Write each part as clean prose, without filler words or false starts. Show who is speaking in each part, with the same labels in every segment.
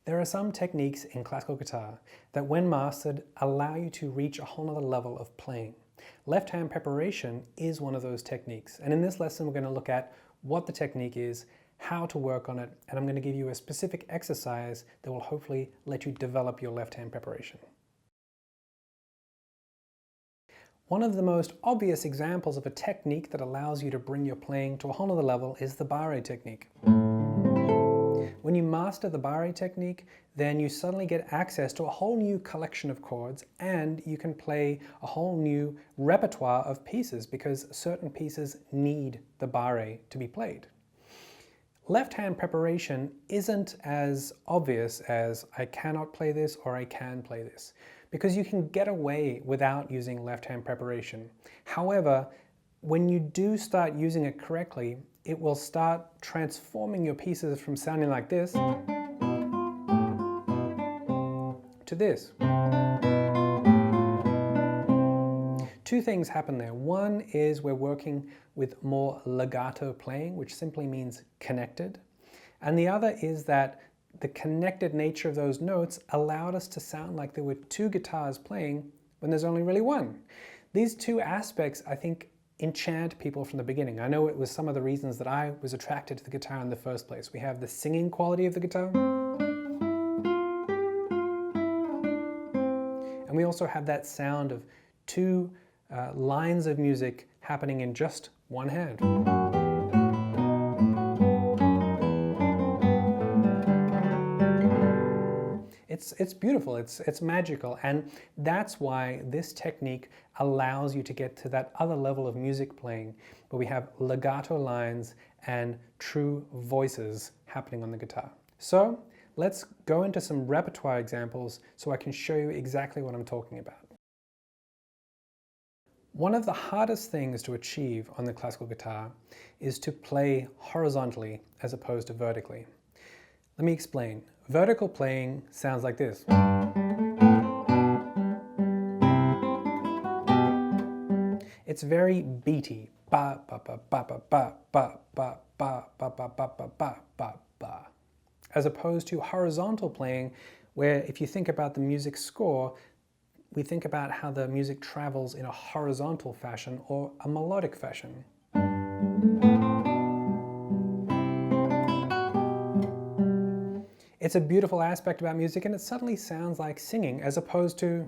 Speaker 1: There are some techniques in classical guitar that, when mastered, allow you to reach a whole other level of playing. Left hand preparation is one of those techniques, and in this lesson we're going to look at what the technique is, how to work on it, and I'm going to give you a specific exercise that will hopefully let you develop your left hand preparation. One of the most obvious examples of a technique that allows you to bring your playing to a whole other level is the barre technique. When you master the barre technique, then you suddenly get access to a whole new collection of chords, and you can play a whole new repertoire of pieces because certain pieces need the barre to be played. Left hand preparation isn't as obvious as I cannot play this or I can play this, because you can get away without using left hand preparation. However, when you do start using it correctly, it will start transforming your pieces from sounding like this to this. Two things happen there. One is we're working with more legato playing, which simply means connected. And the other is that the connected nature of those notes allowed us to sound like there were two guitars playing when there's only really one. These two aspects, I think, enchant people from the beginning. I know it was some of the reasons that I was attracted to the guitar in the first place. We have the singing quality of the guitar, and we also have that sound of two lines of music happening in just one hand. It's beautiful, it's magical, and that's why this technique allows you to get to that other level of music playing where we have legato lines and true voices happening on the guitar. So let's go into some repertoire examples so I can show you exactly what I'm talking about. One of the hardest things to achieve on the classical guitar is to play horizontally as opposed to vertically. Let me explain. Vertical playing sounds like this. It's very beaty. Ba ba ba ba ba ba ba ba ba ba ba ba ba ba ba ba. As opposed to horizontal playing, where if you think about the music score, we think about how the music travels in a horizontal fashion or a melodic fashion. It's a beautiful aspect about music, and it suddenly sounds like singing as opposed to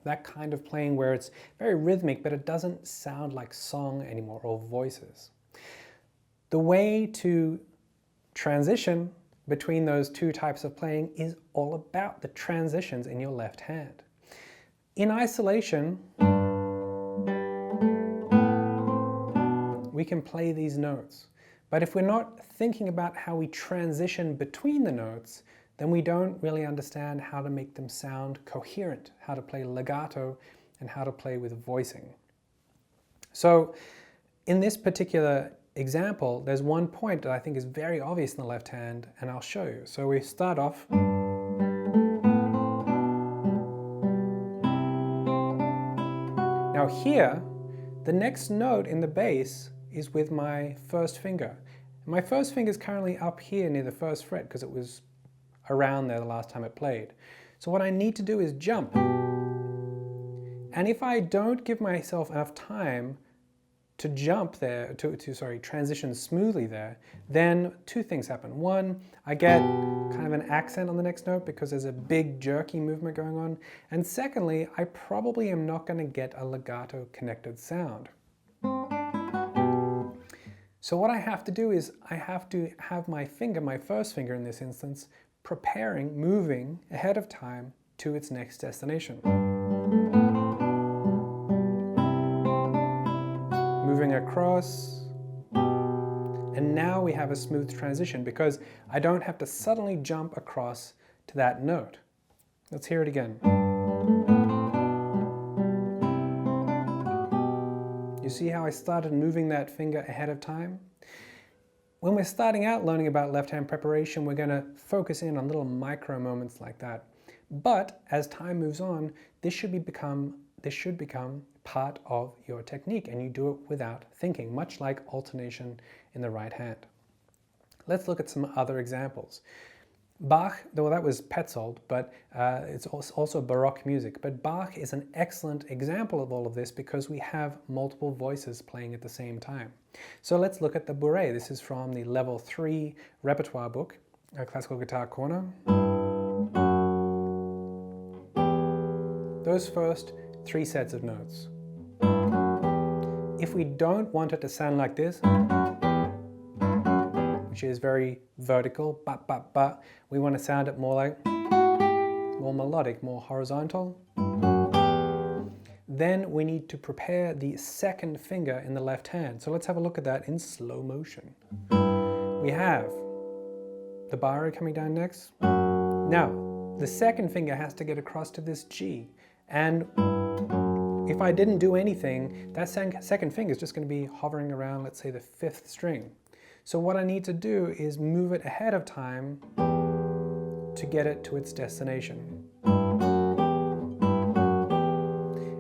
Speaker 1: that kind of playing where it's very rhythmic, but it doesn't sound like song anymore or voices. The way to transition between those two types of playing is all about the transitions in your left hand. In isolation, we can play these notes. But if we're not thinking about how we transition between the notes, then we don't really understand how to make them sound coherent, how to play legato, and how to play with voicing. So in this particular example, there's one point that I think is very obvious in the left hand, and I'll show you. So we start off. Now here, the next note in the bass is with my first finger. My first finger is currently up here near the first fret because it was around there the last time it played. So what I need to do is jump. And if I don't give myself enough time to jump there, transition smoothly there, then two things happen. One, I get kind of an accent on the next note because there's a big jerky movement going on. And secondly, I probably am not going to get a legato connected sound. So what I have to do is I have to have my finger, my first finger in this instance, preparing, moving ahead of time to its next destination. Moving across, and now we have a smooth transition because I don't have to suddenly jump across to that note. Let's hear it again. You see how I started moving that finger ahead of time? When we're starting out learning about left hand preparation, we're going to focus in on little micro moments like that. But as time moves on, this should become part of your technique, and you do it without thinking, much like alternation in the right hand. Let's look at some other examples. Bach, though that was Petzold, but it's also Baroque music. But Bach is an excellent example of all of this because we have multiple voices playing at the same time. So let's look at the bourrée. This is from the Level 3 Repertoire book, Classical Guitar Corner. Those first 3 sets of notes. If we don't want it to sound like this, which is very vertical, but, we want to sound it more like, more melodic, more horizontal. Then we need to prepare the second finger in the left hand. So let's have a look at that in slow motion. We have the barré coming down next. Now, the second finger has to get across to this G. And if I didn't do anything, that second finger is just going to be hovering around, let's say, the 5th string. So what I need to do is move it ahead of time to get it to its destination.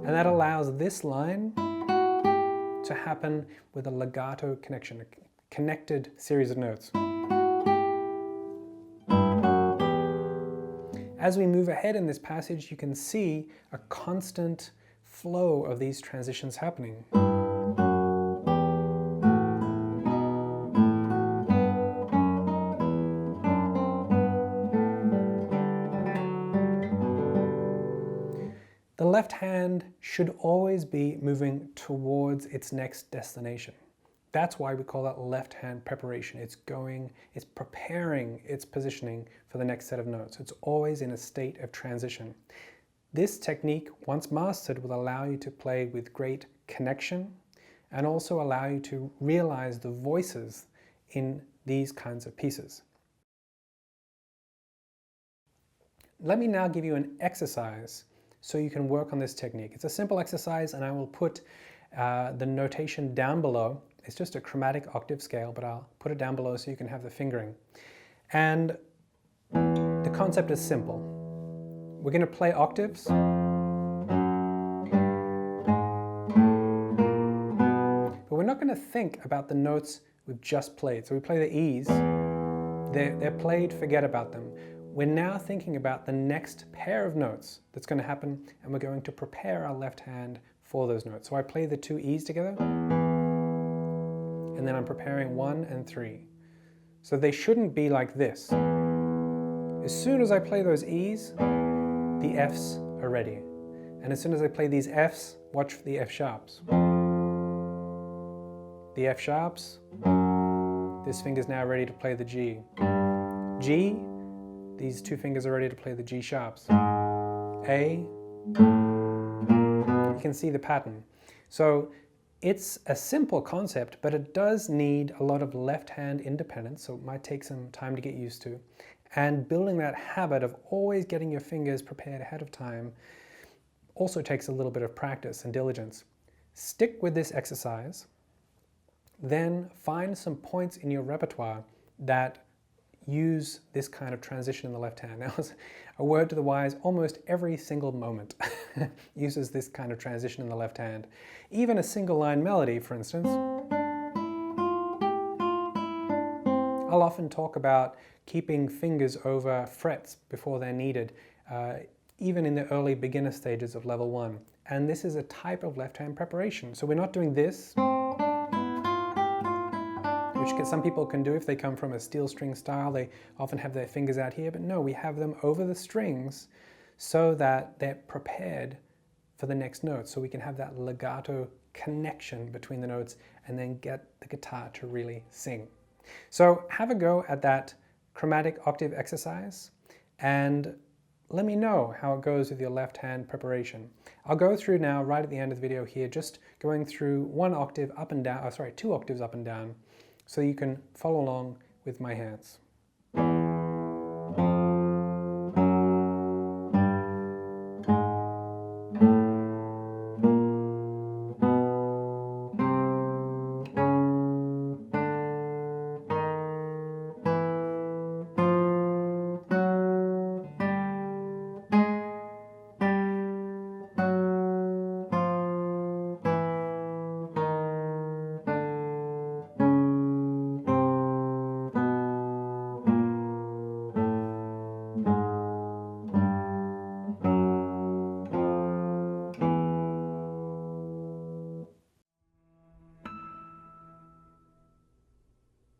Speaker 1: And that allows this line to happen with a legato connection, a connected series of notes. As we move ahead in this passage, you can see a constant flow of these transitions happening. The left hand should always be moving towards its next destination. That's why we call that left hand preparation. It's preparing its positioning for the next set of notes. It's always in a state of transition. This technique, once mastered, will allow you to play with great connection and also allow you to realize the voices in these kinds of pieces. Let me now give you an exercise so you can work on this technique. It's a simple exercise, and I will put the notation down below. It's just a chromatic octave scale, but I'll put it down below so you can have the fingering. And the concept is simple. We're going to play octaves. But we're not going to think about the notes we've just played. So we play the E's. They're played, forget about them. We're now thinking about the next pair of notes that's going to happen, and we're going to prepare our left hand for those notes. So I play the 2 E's together, and then I'm preparing 1 and 3. So they shouldn't be like this. As soon as I play those E's, the F's are ready. And as soon as I play these F's, watch for the F sharps. The F sharps, this finger's now ready to play the G. G, these 2 fingers are ready to play the G sharps. A, you can see the pattern. So it's a simple concept, but it does need a lot of left hand independence, so it might take some time to get used to. And building that habit of always getting your fingers prepared ahead of time also takes a little bit of practice and diligence. Stick with this exercise, then find some points in your repertoire that use this kind of transition in the left hand. Now, as a word to the wise, almost every single moment uses this kind of transition in the left hand. Even a single line melody, for instance. I'll often talk about keeping fingers over frets before they're needed, even in the early beginner stages of level 1. And this is a type of left hand preparation. So we're not doing this, which some people can do if they come from a steel string style. They often have their fingers out here, but no, we have them over the strings so that they're prepared for the next note, so we can have that legato connection between the notes and then get the guitar to really sing. So have a go at that chromatic octave exercise and let me know how it goes with your left hand preparation. I'll go through now right at the end of the video here, just going through 1 octave up and down, 2 octaves up and down, so you can follow along with my hands.